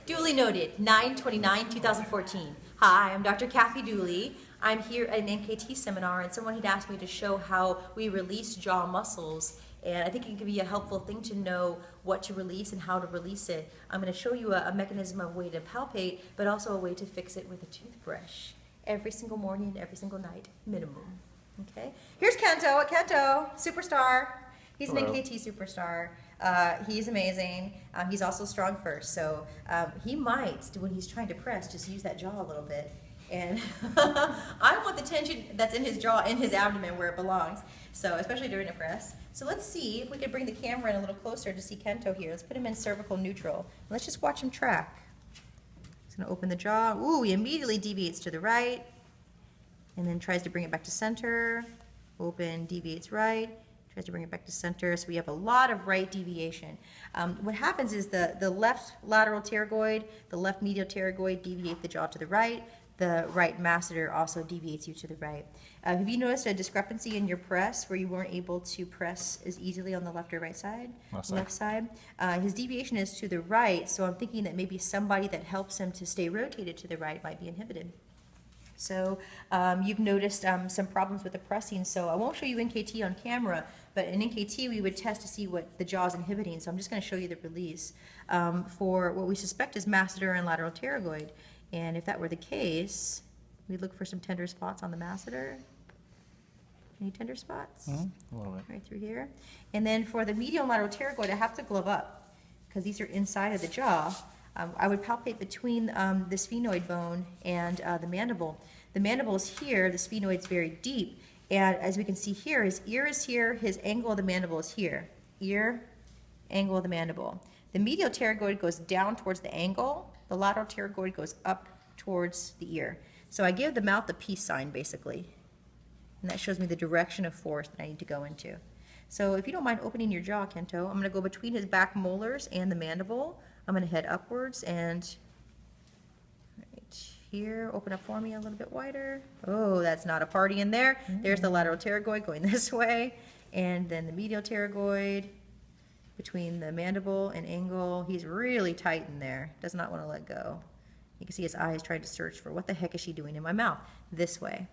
Dooley Noted, 9/29/2014. Hi, I'm Dr. Kathy Dooley. I'm here at an NKT seminar, and someone had asked me to show how we release jaw muscles, and I think it can be a helpful thing to know what to release and how to release it. I'm going to show you a mechanism, a way to palpate, but also a way to fix it with a toothbrush. Every single morning, every single night, minimum. Okay? Here's Kento. Kento, superstar. He's an NKT superstar. He's amazing. He's also strong first, so he might, when he's trying to press, just use that jaw a little bit. And I want the tension that's in his jaw, in his abdomen, where it belongs. So, especially during a press. So let's see if we could bring the camera in a little closer to see Kento here. Let's put him in cervical neutral. Let's just watch him track. He's going to open the jaw. Ooh, he immediately deviates to the right, and then tries to bring it back to center. Open, deviates right. Tries to bring it back to center, so we have a lot of right deviation. What happens is the left lateral pterygoid, the left medial pterygoid deviate the jaw to the right. The right masseter also deviates you to the right. Have you noticed a discrepancy in your press where you weren't able to press as easily on the left or right side? Left side. His deviation is to the right, so I'm thinking that maybe somebody that helps him to stay rotated to the right might be inhibited. So you've noticed some problems with the pressing, so I won't show you NKT on camera, but in NKT we would test to see what the jaw is inhibiting, so I'm just going to show you the release for what we suspect is masseter and lateral pterygoid. And if that were the case, we'd look for some tender spots on the masseter. Any tender spots? A little bit. Right through here. And then for the medial and lateral pterygoid, I have to glove up because these are inside of the jaw. I would palpate between the sphenoid bone and the mandible. The mandible is here, the sphenoid is very deep, and as we can see here, his ear is here, his angle of the mandible is here. Ear, angle of the mandible. The medial pterygoid goes down towards the angle, the lateral pterygoid goes up towards the ear. So I give the mouth the peace sign, basically, and that shows me the direction of force that I need to go into. So if you don't mind opening your jaw, Kento, I'm going to go between his back molars and the mandible. I'm going to head upwards and right here, open up for me a little bit wider. Oh, that's not a party in there. There's the lateral pterygoid going this way, and then the medial pterygoid between the mandible and angle. He's really tight in there, does not want to let go. You can see his eyes trying to search for what the heck is she doing in my mouth? This way.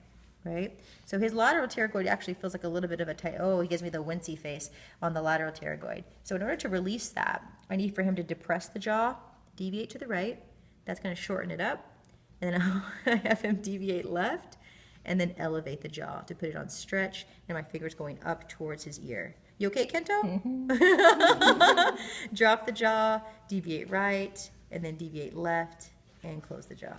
Right? So his lateral pterygoid actually feels like a little bit of a tight, oh, he gives me the wincy face on the lateral pterygoid. So in order to release that, I need for him to depress the jaw, deviate to the right. That's going to shorten it up. And then I'll have him deviate left and then elevate the jaw to put it on stretch, and my finger's going up towards his ear. You okay, Kento? Drop the jaw, deviate right, and then deviate left, and close the jaw.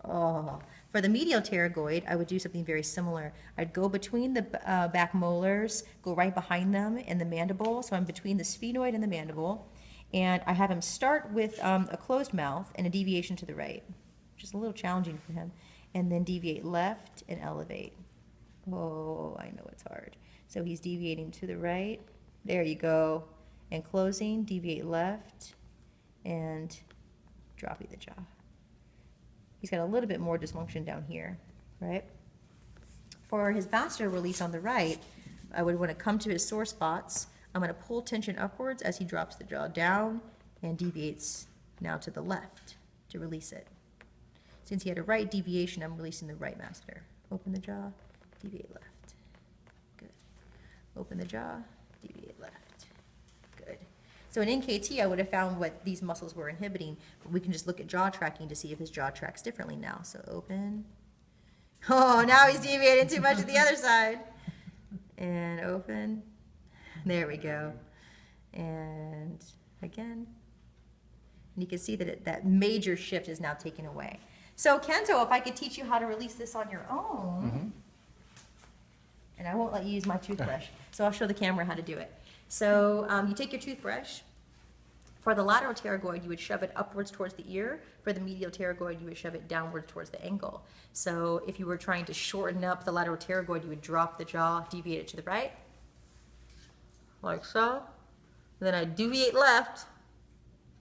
Oh. For the medial pterygoid, I would do something very similar. I'd go between the back molars, go right behind them in the mandible, so I'm between the sphenoid and the mandible, and I have him start with a closed mouth and a deviation to the right, which is a little challenging for him, and then deviate left and elevate. Oh, I know it's hard. So he's deviating to the right, there you go, and closing, deviate left, and dropping the jaw. He's got a little bit more dysfunction down here, right? For his masseter release on the right, I would want to come to his sore spots. I'm going to pull tension upwards as he drops the jaw down and deviates now to the left to release it. Since he had a right deviation, I'm releasing the right masseter. Open the jaw, deviate left. Good. Open the jaw, deviate left. Good. So in NKT, I would have found what these muscles were inhibiting, but we can just look at jaw tracking to see if his jaw tracks differently now. So open. Oh, now he's deviating too much to the other side. And open. There we go. And again. And you can see that that major shift is now taken away. So Kento, if I could teach you how to release this on your own, and I won't let you use my toothbrush, so I'll show the camera how to do it. So you take your toothbrush. For the lateral pterygoid, you would shove it upwards towards the ear. For the medial pterygoid, you would shove it downwards towards the ankle. So if you were trying to shorten up the lateral pterygoid, you would drop the jaw, deviate it to the right, like so. Then I deviate left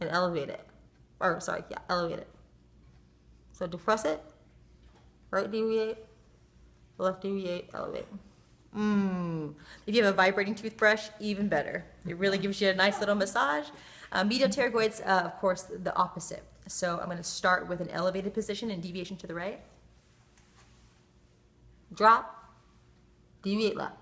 and elevate it. Or sorry, yeah, elevate it. So depress it, right deviate, left deviate, elevate. If you have a vibrating toothbrush, even better. It really gives you a nice little massage. Medial pterygoids, of course, the opposite. So I'm going to start with an elevated position and deviation to the right. Drop, deviate left.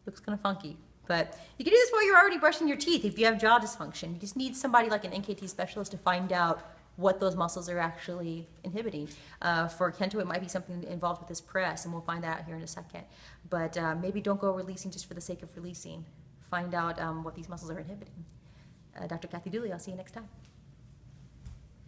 Looks kind of funky, but you can do this while you're already brushing your teeth if you have jaw dysfunction. You just need somebody like an NKT specialist to find out what those muscles are actually inhibiting. For Kento, it might be something involved with his press, and we'll find that out here in a second. But maybe don't go releasing just for the sake of releasing. Find out what these muscles are inhibiting. Dr. Kathy Dooley, I'll see you next time.